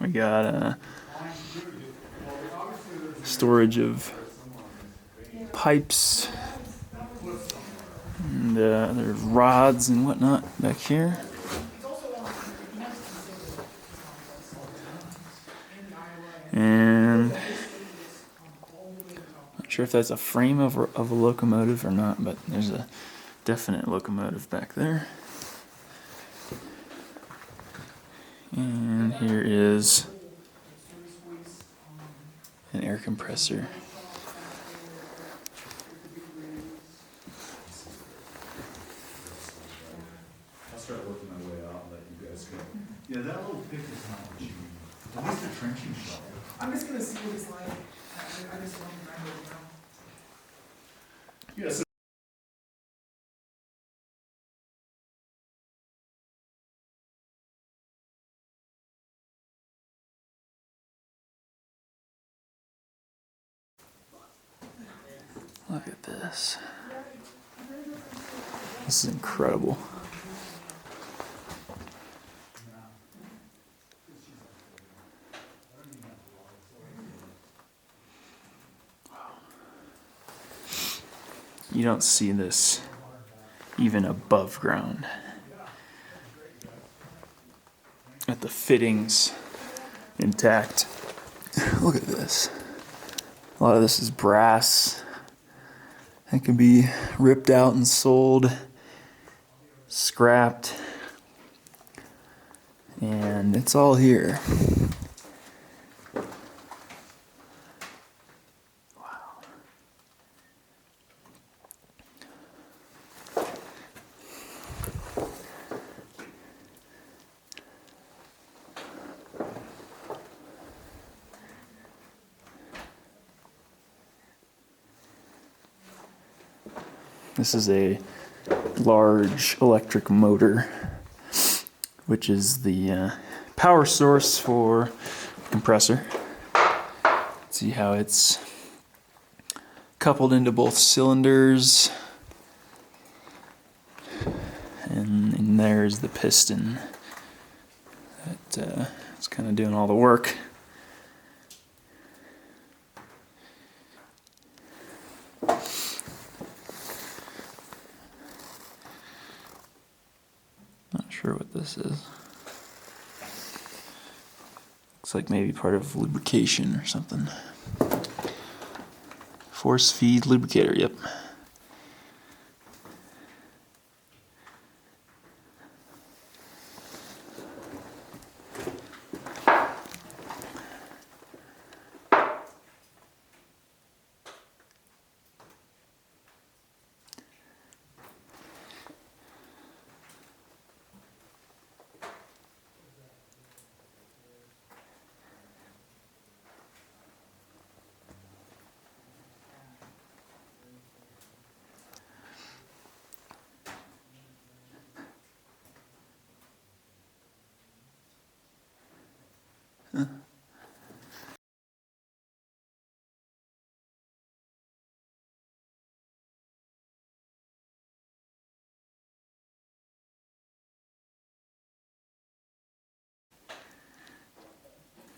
We got storage of pipes and there's rods and whatnot back here. And not sure if that's a frame of a locomotive or not, but there's a definite locomotive back there. And here is an air compressor. I'll start working my way out and let you guys go. Yeah, that little pick is not what you need. At least a trenching shovel. I'm just gonna see what it's like. I just don't remember it now. Yes. Look at this. This is incredible. You don't see this even above ground. Got the fittings intact. Look at this. A lot of this is brass. It can be ripped out and sold, scrapped, and it's all here. Wow. This is a large electric motor, which is the power source for the compressor. See how it's coupled into both cylinders, and there's the piston that is kind of doing all the work. Not sure what this is. Looks like maybe part of lubrication or something. Force feed lubricator, yep.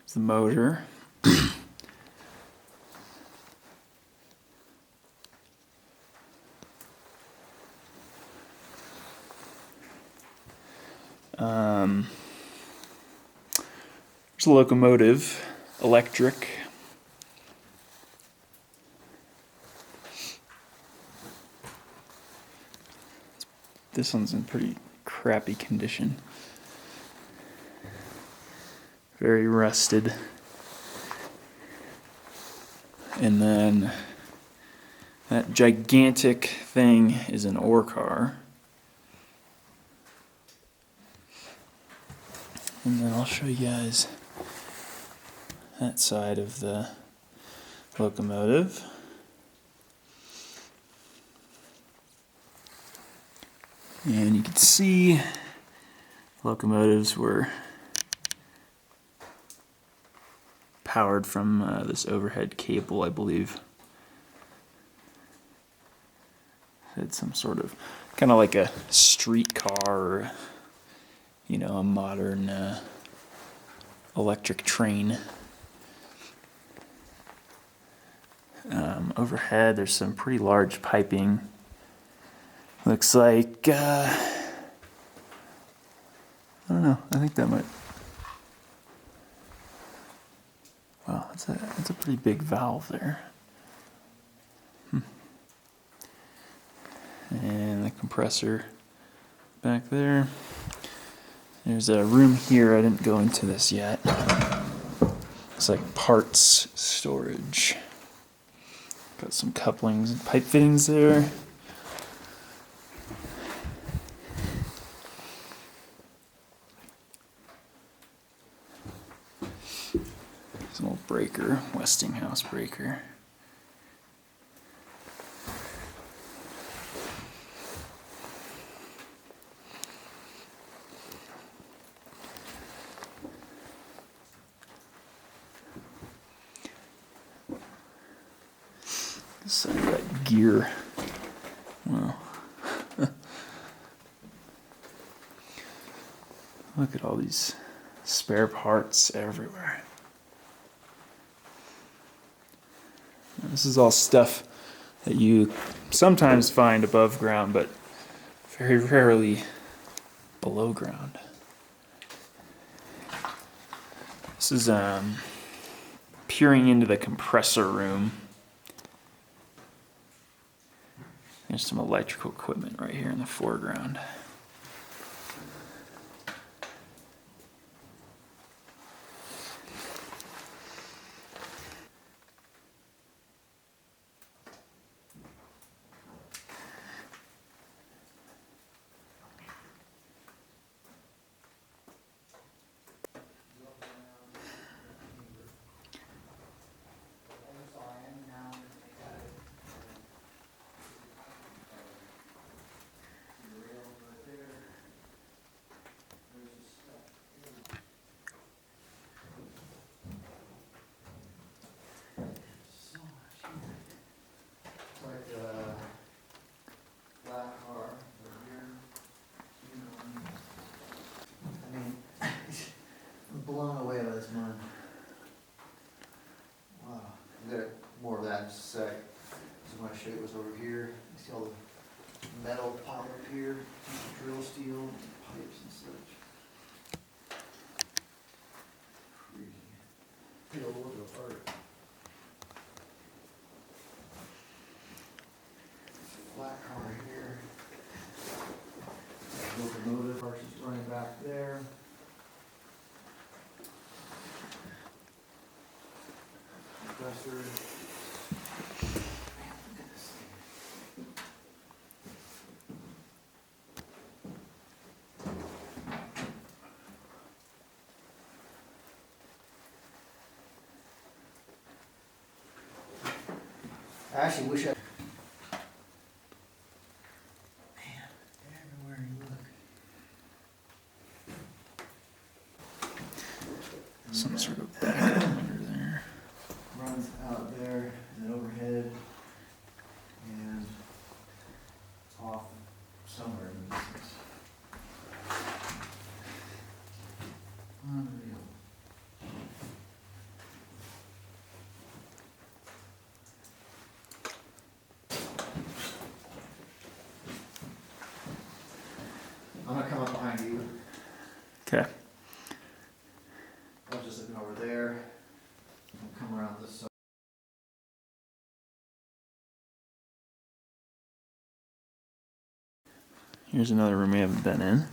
It's the motor. There's a locomotive, electric. This one's in pretty crappy condition. Very rusted. And then that gigantic thing is an ore car. And then I'll show you guys that side of the locomotive. And you can see locomotives were powered from this overhead cable, I believe. It's some sort of, kind of like a streetcar or, you know, a modern electric train. Overhead, there's some pretty large piping. Looks like, I don't know, I think that might, wow, that's a pretty big valve there. And the compressor back there. There's a room here, I didn't go into this yet. It's like parts storage. Got some couplings and pipe fittings there. There's an old breaker, Westinghouse breaker. So you got gear. Wow. Look at all these spare parts everywhere. Now, this is all stuff that you sometimes find above ground, but very rarely below ground. This is peering into the compressor room. There's some electrical equipment right here in the foreground. Blown away by this mud. Wow. I'll get more of that in just a sec. So I want to show you what's over here. You see all the metal piled up here, drill steel, pipes and such. Crazy. Take a look apart. Black car here. Locomotive, parts is running back there. Compressor. Man, look at this thing. I actually wish I. Man, everywhere you look. Some sort of back under there. Runs out there and overhead and off somewhere in the distance. Unreal. I'm gonna come up behind you. Okay. I was just looking over there. I'll come around this side. Here's another room we haven't been in.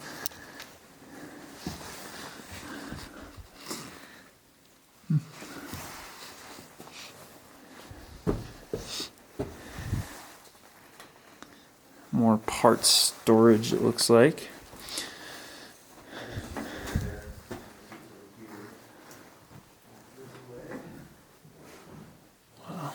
More parts storage, it looks like. Wow.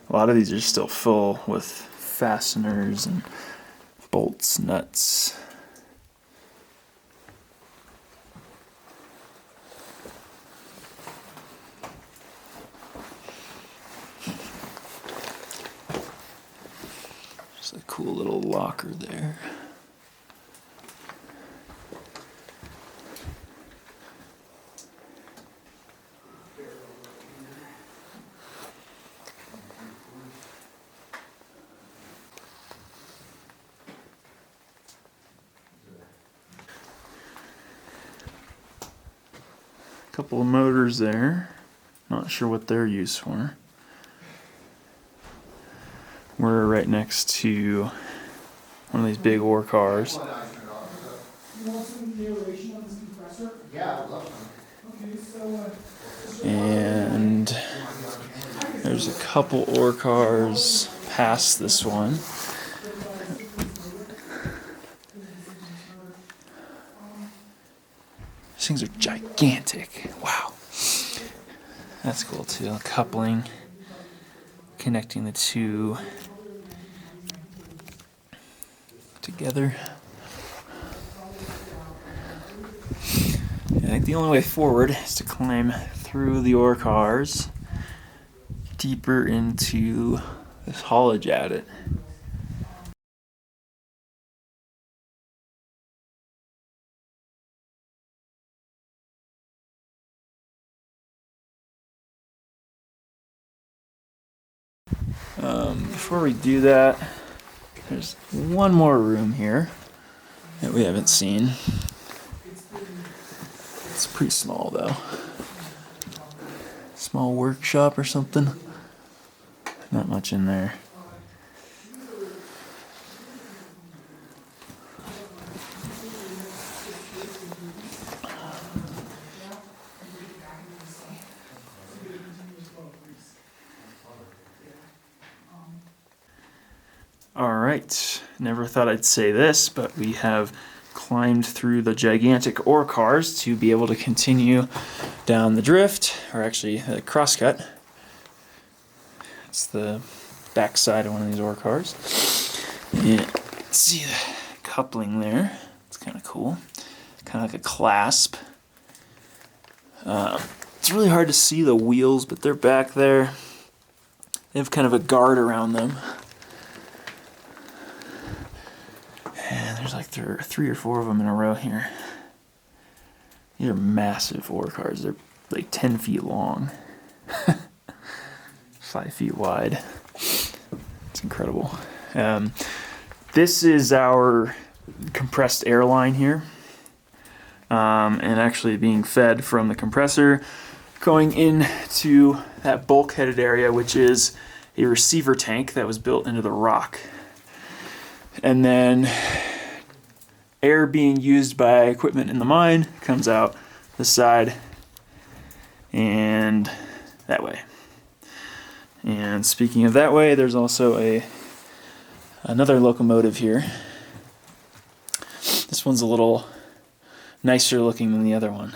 A lot of these are still full with fasteners and bolts, nuts. Just a cool little locker there. Couple of motors there. Not sure what they're used for. We're right next to one of these big ore cars. You want some narration on this compressor? Yeah, I'd love some. Okay, so, And there's a couple ore cars past this one. These things are gigantic. Wow. That's cool too. Coupling, connecting the two together. I think the only way forward is to climb through the ore cars deeper into this haulage adit. Before we do that, there's one more room here that we haven't seen. It's pretty small though. Small workshop or something. Not much in there. Alright, never thought I'd say this, but we have climbed through the gigantic ore cars to be able to continue down the drift, or actually the crosscut. It's the back side of one of these ore cars. And see the coupling there. It's kind of cool. Kind of like a clasp. It's really hard to see the wheels, but they're back there. They have kind of a guard around them. And there's like three or four of them in a row here. These are massive ore cars. They're like 10 feet long. 5 feet wide. It's incredible. This is our compressed air line here. And actually being fed from the compressor, going into that bulkheaded area, which is a receiver tank that was built into the rock. And then air being used by equipment in the mine comes out this side and that way. And speaking of that way, there's also another locomotive here. This one's a little nicer looking than the other one.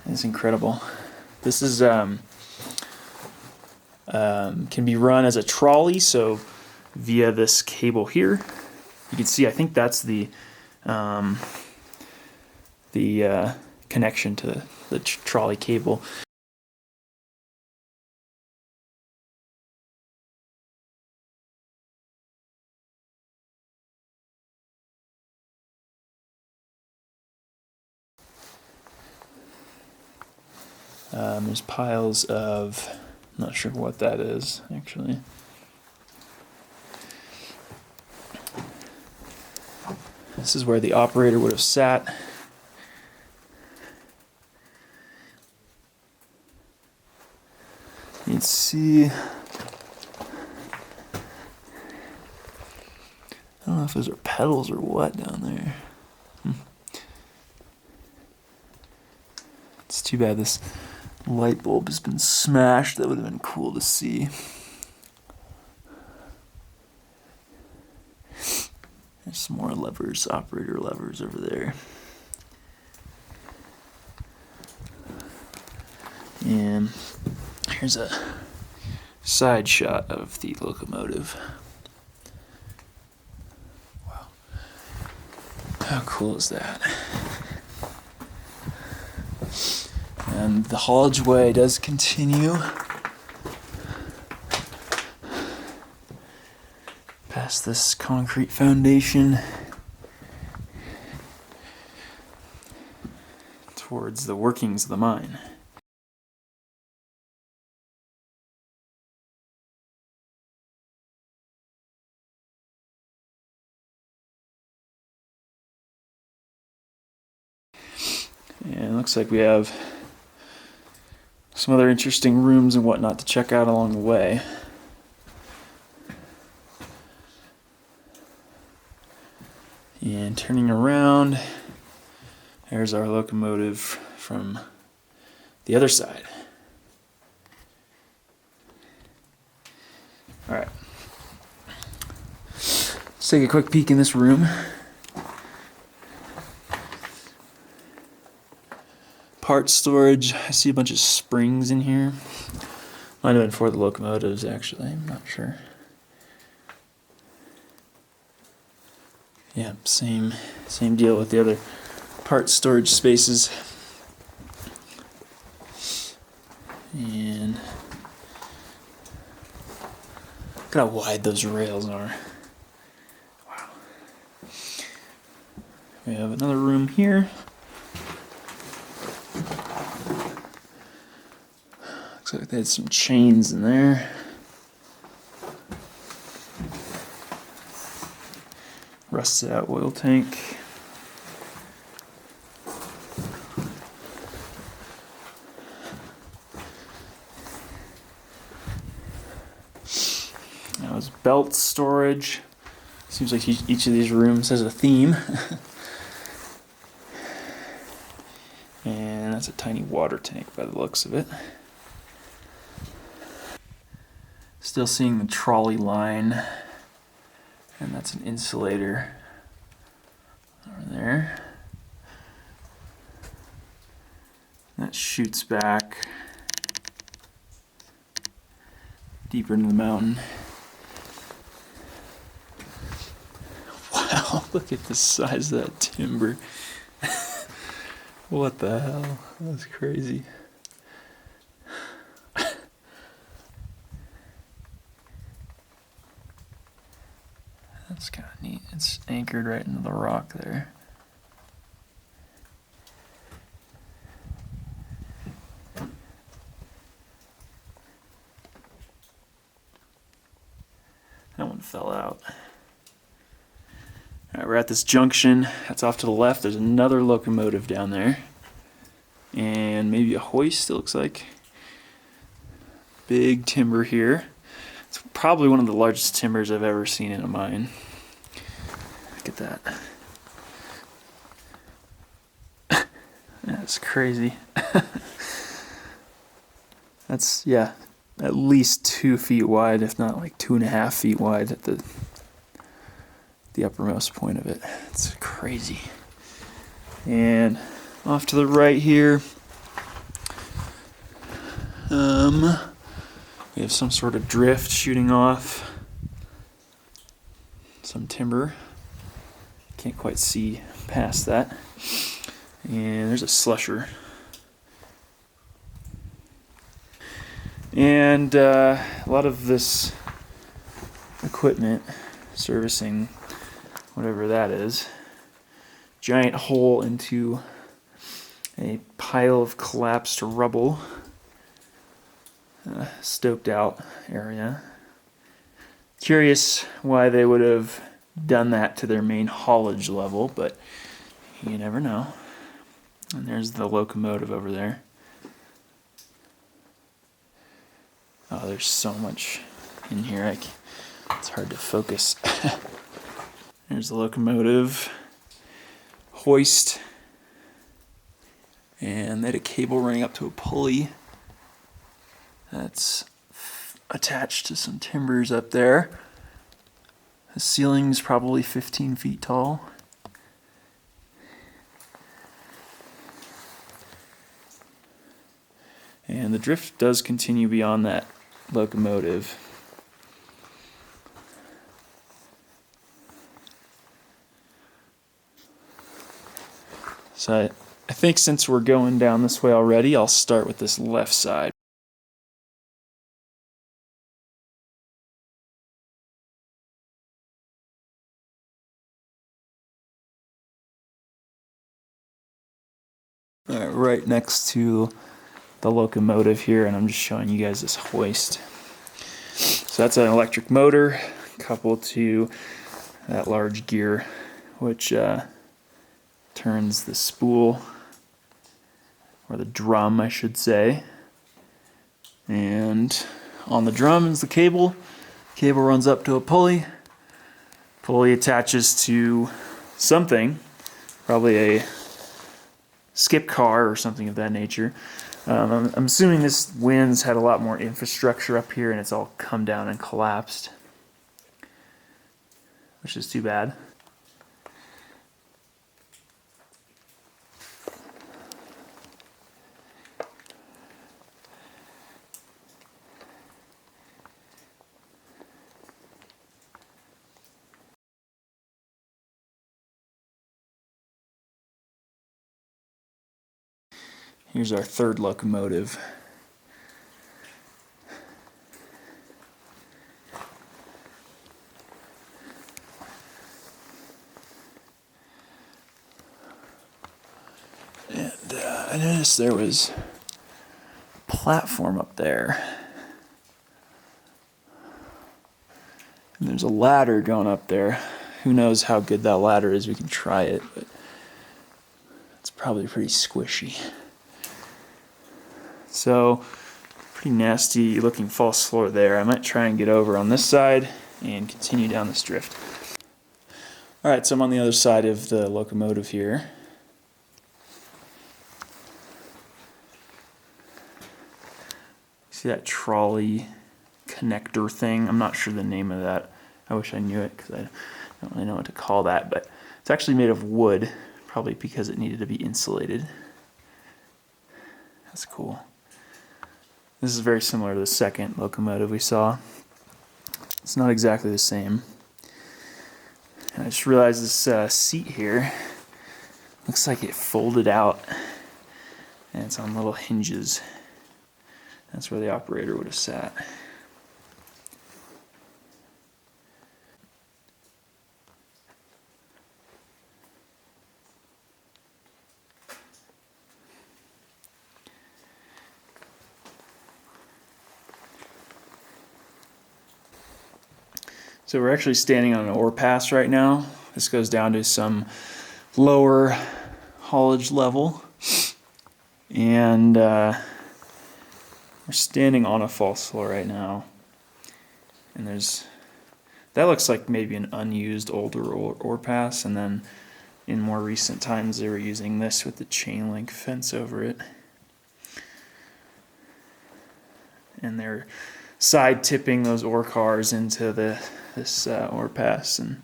It's incredible. This is can be run as a trolley, so via this cable here. You can see, I think that's the connection to the trolley cable. There's piles of, I'm not sure what that is actually. This is where the operator would have sat. You can see, I don't know if those are pedals or what down there. It's too bad this light bulb has been smashed. That would have been cool to see. There's some more levers, operator levers over there. And here's a side shot of the locomotive. How cool is that? And the haulageway does continue past this concrete foundation towards the workings of the mine. And it looks like we have some other interesting rooms and whatnot to check out along the way. And turning around, there's our locomotive from the other side. All right. Let's take a quick peek in this room. Part storage. I see a bunch of springs in here. Might have been for the locomotives, actually. I'm not sure. Yeah, same deal with the other part storage spaces. And look how wide those rails are. Wow. We have another room here. Looks like they had some chains in there. Rusted out oil tank. That was belt storage. Seems like each of these rooms has a theme. And that's a tiny water tank by the looks of it. Still seeing the trolley line. And that's an insulator over there. That shoots back deeper into the mountain. Wow, look at the size of that timber. What the hell? That's crazy. That's kind of neat. It's anchored right into the rock there. That one fell out. Alright, we're at this junction. That's off to the left. There's another locomotive down there. And maybe a hoist, it looks like. Big timber here. It's probably one of the largest timbers I've ever seen in a mine. Look at that. That's crazy. That's, yeah, at least 2 feet wide, if not like 2.5 feet wide at the uppermost point of it. It's crazy. And off to the right here, we have some sort of drift shooting off. Some timber. Can't quite see past that. And there's a slusher. And a lot of this equipment servicing whatever that is. Giant hole into a pile of collapsed rubble. Stoked out area. Curious why they would have done that to their main haulage level, but you never know. And there's the locomotive over there. Oh, there's so much in here. It's hard to focus. There's the locomotive. Hoist. And they had a cable running up to a pulley. That's attached to some timbers up there. The ceiling's probably 15 feet tall. And the drift does continue beyond that locomotive. So I think since we're going down this way already, I'll start with this left side. All right, right next to the locomotive here, and I'm just showing you guys this hoist. So that's an electric motor coupled to that large gear, which turns the spool, or the drum I should say. And on the drum is the cable. Cable runs up to a pulley. Pulley attaches to something, probably a skip car or something of that nature. I'm assuming this wind's had a lot more infrastructure up here and it's all come down and collapsed, which is too bad. Here's our third locomotive. And I noticed there was a platform up there. And there's a ladder going up there. Who knows how good that ladder is, we can try it, but it's probably pretty squishy. So, pretty nasty looking false floor there. I might try and get over on this side and continue down this drift. Alright, so I'm on the other side of the locomotive here. See that trolley connector thing? I'm not sure the name of that. I wish I knew it because I don't really know what to call that, but it's actually made of wood, probably because it needed to be insulated. That's cool. This is very similar to the second locomotive we saw. It's not exactly the same. And I just realized this seat here looks like it folded out and it's on little hinges. That's where the operator would have sat. So we're actually standing on an ore pass right now. This goes down to some lower haulage level. And we're standing on a false floor right now. And that looks like maybe an unused older ore pass. And then in more recent times they were using this with the chain link fence over it. And they're side tipping those ore cars into this ore pass, and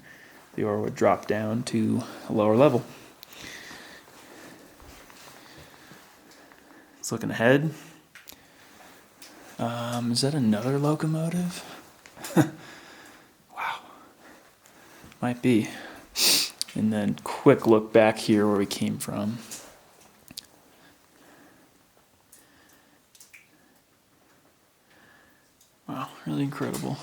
the ore would drop down to a lower level. It's looking ahead. Is that another locomotive? Wow. Might be. And then quick look back here where we came from. Wow, really incredible.